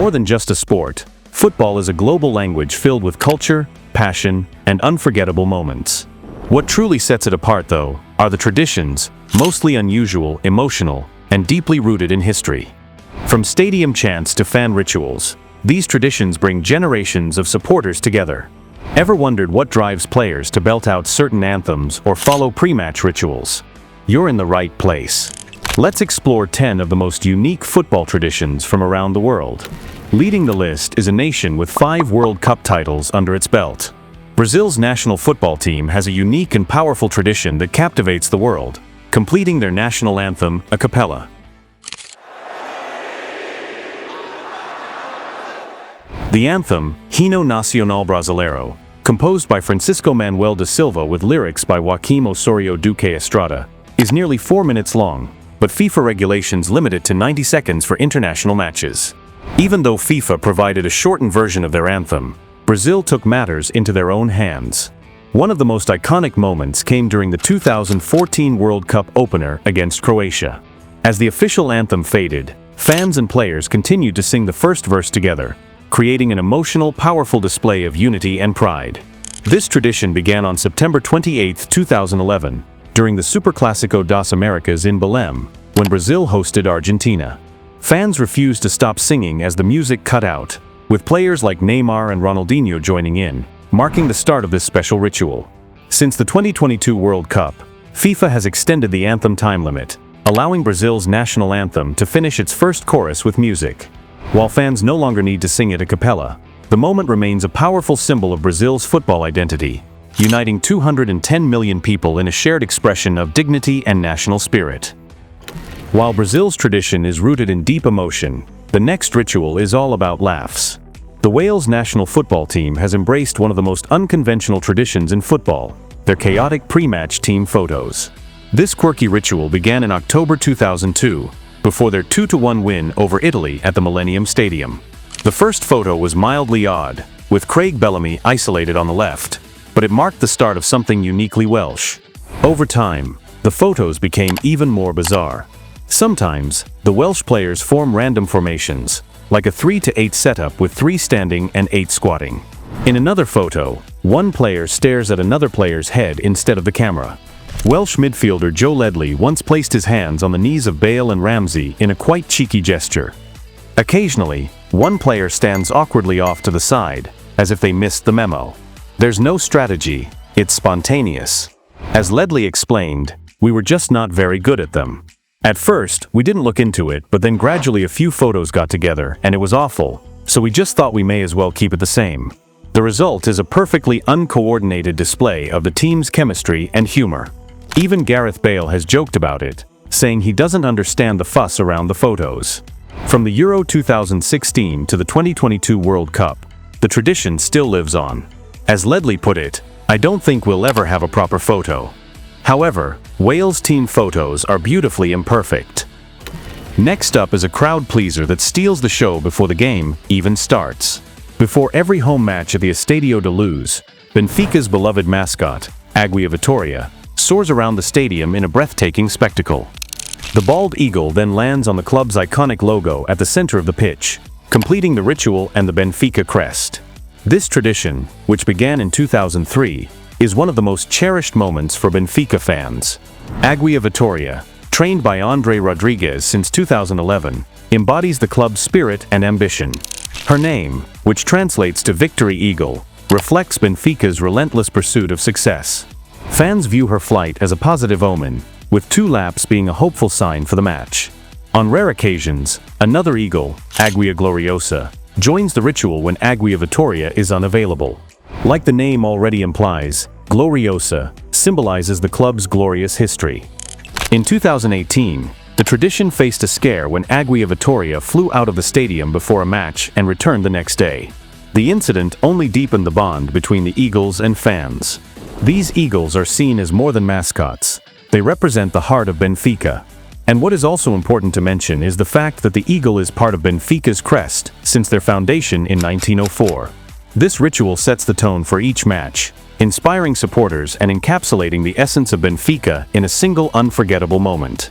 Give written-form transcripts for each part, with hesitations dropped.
More than just a sport, football is a global language filled with culture, passion, and unforgettable moments. What truly sets it apart, though, are the traditions, mostly unusual, emotional, and deeply rooted in history. From stadium chants to fan rituals, these traditions bring generations of supporters together. Ever wondered what drives players to belt out certain anthems or follow pre-match rituals? You're in the right place. Let's explore 10 of the most unique football traditions from around the world. Leading the list is a nation with 5 World Cup titles under its belt. Brazil's national football team has a unique and powerful tradition that captivates the world, completing their national anthem, a cappella. The anthem, Hino Nacional Brasileiro, composed by Francisco Manuel da Silva with lyrics by Joaquim Osorio Duque Estrada, is nearly 4 minutes long, but FIFA regulations limit it to 90 seconds for international matches. Even though FIFA provided a shortened version of their anthem, Brazil took matters into their own hands. One of the most iconic moments came during the 2014 World Cup opener against Croatia. As the official anthem faded, fans and players continued to sing the first verse together, creating an emotional, powerful display of unity and pride. This tradition began on September 28, 2011, during the Superclásico das Americas in Belém, when Brazil hosted Argentina. Fans refused to stop singing as the music cut out, with players like Neymar and Ronaldinho joining in, marking the start of this special ritual. Since the 2022 World Cup, FIFA has extended the anthem time limit, allowing Brazil's national anthem to finish its first chorus with music. While fans no longer need to sing it a cappella, the moment remains a powerful symbol of Brazil's football identity, uniting 210 million people in a shared expression of dignity and national spirit. While Brazil's tradition is rooted in deep emotion, the next ritual is all about laughs. The Wales national football team has embraced one of the most unconventional traditions in football, their chaotic pre-match team photos. This quirky ritual began in October 2002, before their 2-1 win over Italy at the Millennium Stadium. The first photo was mildly odd, with Craig Bellamy isolated on the left, but it marked the start of something uniquely Welsh. Over time, the photos became even more bizarre. Sometimes, the Welsh players form random formations, like a 3-8 setup with 3 standing and 8 squatting. In another photo, one player stares at another player's head instead of the camera. Welsh midfielder Joe Ledley once placed his hands on the knees of Bale and Ramsey in a quite cheeky gesture. Occasionally, one player stands awkwardly off to the side, as if they missed the memo. There's no strategy, it's spontaneous. As Ledley explained, we were just not very good at them. At first, we didn't look into it, but then gradually a few photos got together, and it was awful, so we just thought we may as well keep it the same. The result is a perfectly uncoordinated display of the team's chemistry and humor. Even Gareth Bale has joked about it, saying he doesn't understand the fuss around the photos. From the Euro 2016 to the 2022 World Cup, the tradition still lives on. As Ledley put it, "I don't think we'll ever have a proper photo." However, Wales team photos are beautifully imperfect. Next up is a crowd pleaser that steals the show before the game even starts. Before every home match at the Estadio da Luz, Benfica's beloved mascot, Águia Vitória, soars around the stadium in a breathtaking spectacle. The bald eagle then lands on the club's iconic logo at the center of the pitch, completing the ritual and the Benfica crest. This tradition, which began in 2003, is one of the most cherished moments for Benfica fans. Águia Vitória, trained by André Rodrigues since 2011, embodies the club's spirit and ambition. Her name, which translates to Victory Eagle, reflects Benfica's relentless pursuit of success. Fans view her flight as a positive omen, with 2 laps being a hopeful sign for the match. On rare occasions, another eagle, Águia Gloriosa, joins the ritual when Águia Vitória is unavailable. Like the name already implies, Gloriosa symbolizes the club's glorious history. In 2018, the tradition faced a scare when Águia Vitória flew out of the stadium before a match and returned the next day. The incident only deepened the bond between the Eagles and fans. These eagles are seen as more than mascots. They represent the heart of Benfica. And what is also important to mention is the fact that the eagle is part of Benfica's crest since their foundation in 1904. This ritual sets the tone for each match, inspiring supporters and encapsulating the essence of Benfica in a single unforgettable moment.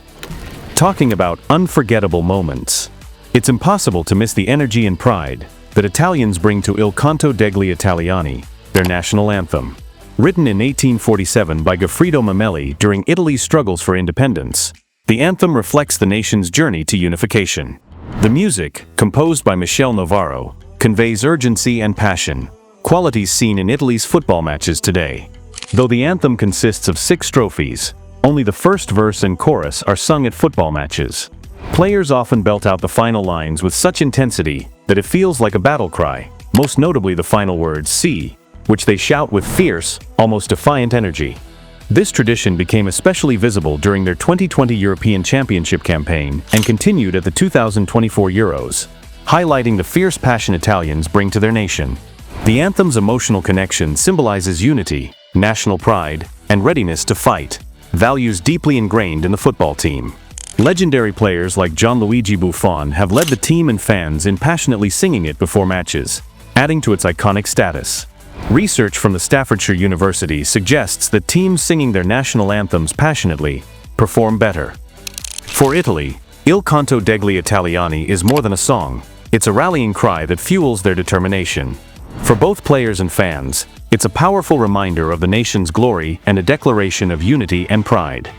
Talking about unforgettable moments, It's impossible to miss the energy and pride that Italians bring to Il Canto degli Italiani, their national anthem. Written in 1847 by Goffredo Mameli during Italy's struggles for independence, the anthem reflects the nation's journey to unification. The music, composed by Michele Novaro, conveys urgency and passion, qualities seen in Italy's football matches today. Though the anthem consists of 6 strophes, only the first verse and chorus are sung at football matches. Players often belt out the final lines with such intensity that it feels like a battle cry, most notably the final words "Si," which they shout with fierce, almost defiant energy. This tradition became especially visible during their 2020 European Championship campaign and continued at the 2024 Euros, highlighting the fierce passion Italians bring to their nation. The anthem's emotional connection symbolizes unity, national pride, and readiness to fight, values deeply ingrained in the football team. Legendary players like Gianluigi Buffon have led the team and fans in passionately singing it before matches, adding to its iconic status. Research from the Staffordshire University suggests that teams singing their national anthems passionately perform better. For Italy, Il Canto degli Italiani is more than a song. It's a rallying cry that fuels their determination. For both players and fans, it's a powerful reminder of the nation's glory and a declaration of unity and pride.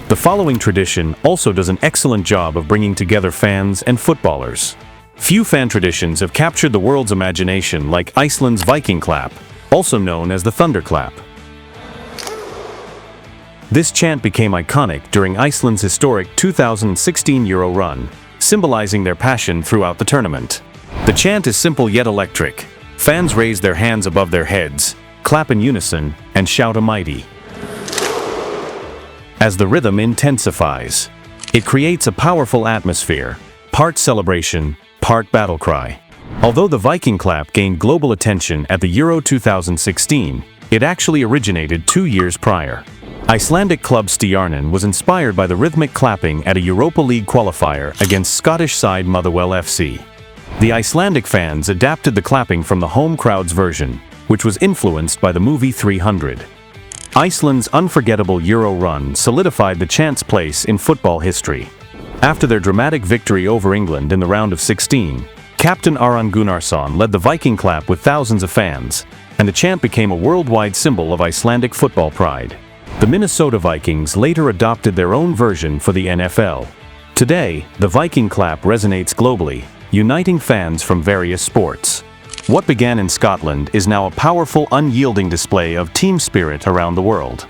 The following tradition also does an excellent job of bringing together fans and footballers. Few fan traditions have captured the world's imagination like Iceland's Viking clap, also known as the thunderclap. This chant became iconic during Iceland's historic 2016 Euro run, symbolizing their passion throughout the tournament. The chant is simple yet electric. Fans raise their hands above their heads, clap in unison, and shout a mighty. As the rhythm intensifies, it creates a powerful atmosphere, part celebration, part battle cry. Although the Viking clap gained global attention at the Euro 2016, it actually originated 2 years prior. Icelandic club Stjarnan was inspired by the rhythmic clapping at a Europa League qualifier against Scottish side Motherwell FC. The Icelandic fans adapted the clapping from the home crowd's version, which was influenced by the movie 300. Iceland's unforgettable Euro run solidified the chant's place in football history. After their dramatic victory over England in the round of 16, Captain Aron Gunnarsson led the Viking clap with thousands of fans, and the chant became a worldwide symbol of Icelandic football pride. The Minnesota Vikings later adopted their own version for the NFL. Today, the Viking clap resonates globally, uniting fans from various sports. What began in Scotland is now a powerful, unyielding display of team spirit around the world.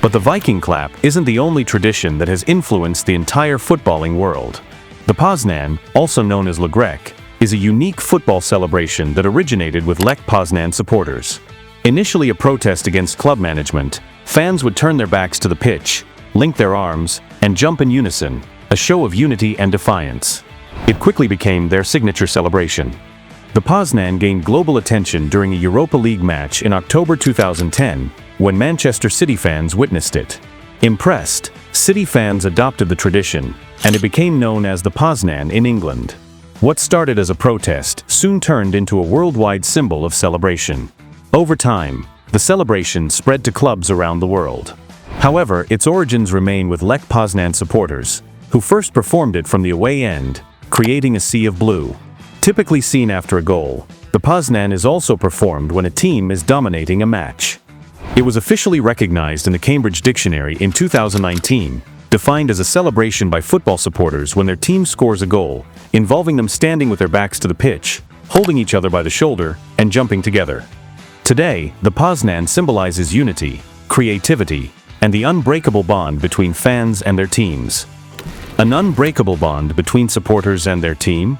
But the Viking clap isn't the only tradition that has influenced the entire footballing world. The Poznań, also known as Le Grec, is a unique football celebration that originated with Lech Poznań supporters. Initially a protest against club management, fans would turn their backs to the pitch, link their arms, and jump in unison, a show of unity and defiance. It quickly became their signature celebration. The Poznań gained global attention during a Europa League match in October 2010, when Manchester City fans witnessed it. Impressed, City fans adopted the tradition, and it became known as the Poznań in England. What started as a protest soon turned into a worldwide symbol of celebration. Over time, the celebration spread to clubs around the world. However, its origins remain with Lech Poznań supporters, who first performed it from the away end, creating a sea of blue. Typically seen after a goal, the Poznań is also performed when a team is dominating a match. It was officially recognized in the Cambridge Dictionary in 2019, defined as a celebration by football supporters when their team scores a goal, involving them standing with their backs to the pitch, holding each other by the shoulder, and jumping together. Today, the Poznań symbolizes unity, creativity, and the unbreakable bond between fans and their teams. An unbreakable bond between supporters and their team?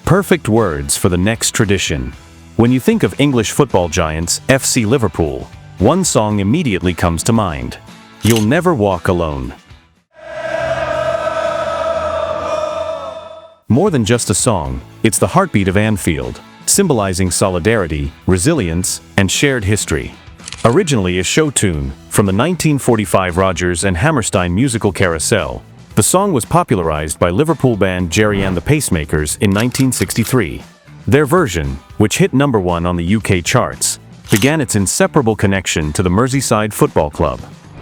Perfect words for the next tradition. When you think of English football giants FC Liverpool, one song immediately comes to mind. You'll Never Walk Alone. More than just a song, it's the heartbeat of Anfield, symbolizing solidarity, resilience, and shared history. Originally a show tune from the 1945 Rodgers and Hammerstein musical Carousel, the song was popularized by Liverpool band Gerry and the Pacemakers in 1963. Their version, which hit #1 on the UK charts, began its inseparable connection to the Merseyside Football Club.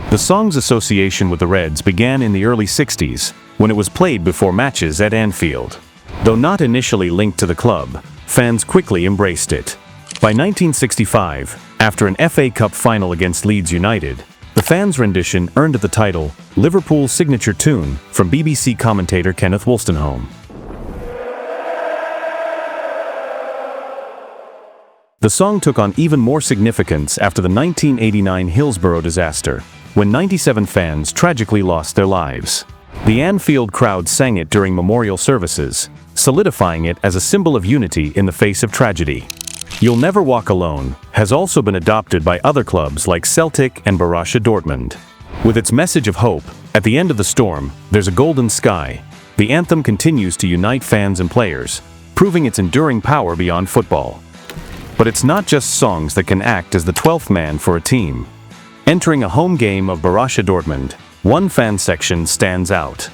The song's association with the Reds began in the early 60s, when it was played before matches at Anfield. Though not initially linked to the club, fans quickly embraced it. By 1965, after an FA Cup final against Leeds United, the fans' rendition earned the title Liverpool's signature tune from BBC commentator Kenneth Wolstenholme. The song took on even more significance after the 1989 Hillsborough disaster, when 97 fans tragically lost their lives. The Anfield crowd sang it during memorial services, solidifying it as a symbol of unity in the face of tragedy. You'll Never Walk Alone has also been adopted by other clubs like Celtic and Borussia Dortmund. With its message of hope, at the end of the storm, there's a golden sky. The anthem continues to unite fans and players, proving its enduring power beyond football. But it's not just songs that can act as the 12th man for a team. Entering a home game of Borussia Dortmund, one fan section stands out.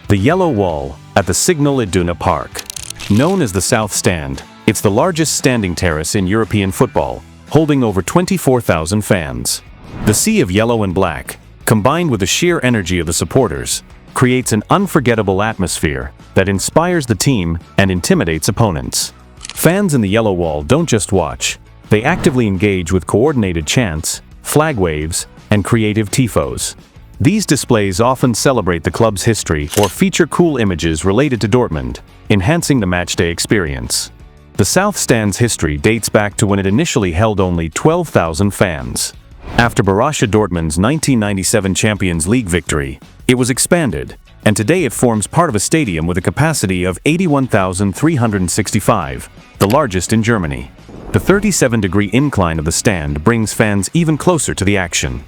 The Yellow Wall at the Signal Iduna Park. Known as the South Stand, it's the largest standing terrace in European football, holding over 24,000 fans. The sea of yellow and black, combined with the sheer energy of the supporters, creates an unforgettable atmosphere that inspires the team and intimidates opponents. Fans in the Yellow Wall don't just watch, they actively engage with coordinated chants, flag waves, and creative tifos. These displays often celebrate the club's history or feature cool images related to Dortmund, enhancing the matchday experience. The South Stand's history dates back to when it initially held only 12,000 fans. After Borussia Dortmund's 1997 Champions League victory, it was expanded, and today it forms part of a stadium with a capacity of 81,365, the largest in Germany. The 37-degree incline of the stand brings fans even closer to the action.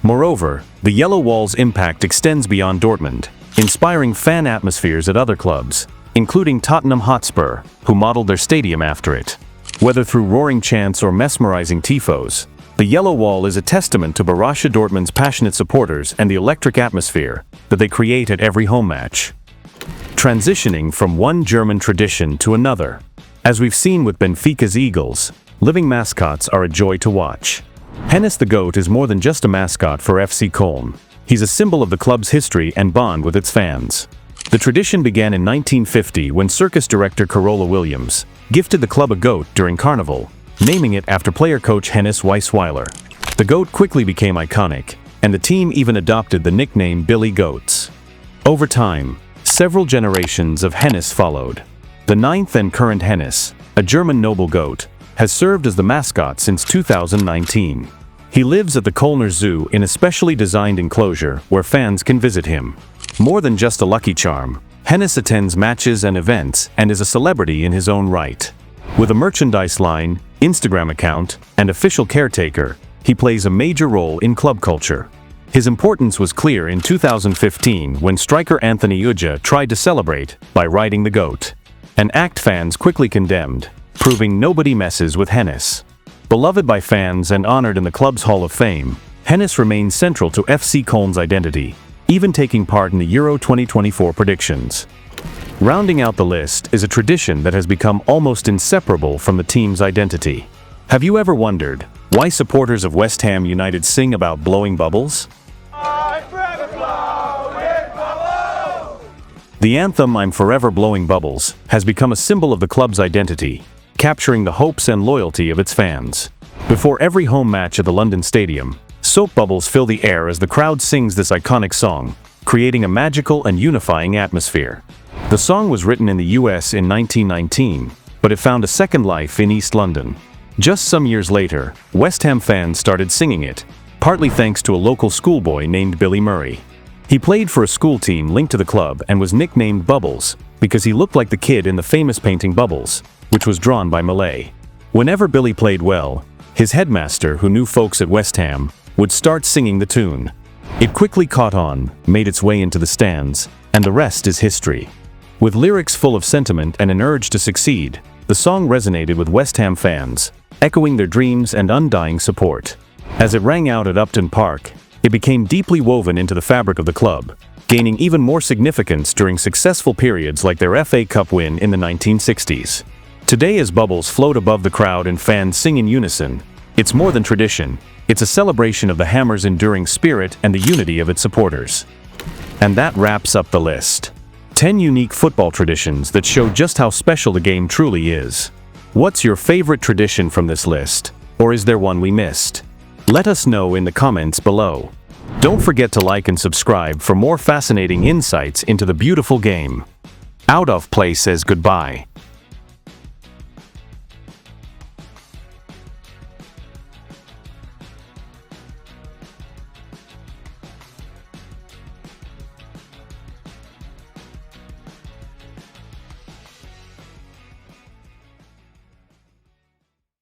Moreover, the Yellow Wall's impact extends beyond Dortmund, inspiring fan atmospheres at other clubs, including Tottenham Hotspur, who modeled their stadium after it. Whether through roaring chants or mesmerizing tifos, the Yellow Wall is a testament to Borussia Dortmund's passionate supporters and the electric atmosphere that they create at every home match. Transitioning from one German tradition to another. As we've seen with Benfica's Eagles, living mascots are a joy to watch. Hennes the Goat is more than just a mascot for FC Köln. He's a symbol of the club's history and bond with its fans. The tradition began in 1950 when circus director Carola Williams gifted the club a goat during Carnival, naming it after player-coach Hennes Weisweiler. The goat quickly became iconic, and the team even adopted the nickname Billy Goats. Over time, several generations of Hennes followed. The ninth and current Hennes, a German noble goat, has served as the mascot since 2019. He lives at the Kölner Zoo in a specially designed enclosure where fans can visit him. More than just a lucky charm, Hennes attends matches and events and is a celebrity in his own right. With a merchandise line, Instagram account, and official caretaker, he plays a major role in club culture. His importance was clear in 2015 when striker Anthony Ujah tried to celebrate by riding the goat. An act fans quickly condemned, proving nobody messes with Hennes. Beloved by fans and honored in the club's Hall of Fame, Hennes remains central to FC Köln's identity, even taking part in the Euro 2024 predictions. Rounding out the list is a tradition that has become almost inseparable from the team's identity. Have you ever wondered why supporters of West Ham United sing about blowing bubbles? I'm forever blowing bubbles! The anthem "I'm Forever Blowing Bubbles" has become a symbol of the club's identity, capturing the hopes and loyalty of its fans. Before every home match at the London Stadium, soap bubbles fill the air as the crowd sings this iconic song, creating a magical and unifying atmosphere. The song was written in the US in 1919, but it found a second life in East London. Just some years later, West Ham fans started singing it, partly thanks to a local schoolboy named Billy Murray. He played for a school team linked to the club and was nicknamed Bubbles because he looked like the kid in the famous painting Bubbles, which was drawn by Millet. Whenever Billy played well, his headmaster, who knew folks at West Ham, would start singing the tune. It quickly caught on, made its way into the stands, and the rest is history. With lyrics full of sentiment and an urge to succeed, the song resonated with West Ham fans, echoing their dreams and undying support. As it rang out at Upton Park, it became deeply woven into the fabric of the club, gaining even more significance during successful periods like their FA Cup win in the 1960s. Today, as bubbles float above the crowd and fans sing in unison, it's more than tradition, it's a celebration of the Hammer's enduring spirit and the unity of its supporters. And that wraps up the list. 10 unique football traditions that show just how special the game truly is. What's your favorite tradition from this list? Or is there one we missed? Let us know in the comments below. Don't forget to like and subscribe for more fascinating insights into the beautiful game. Out of Play says goodbye.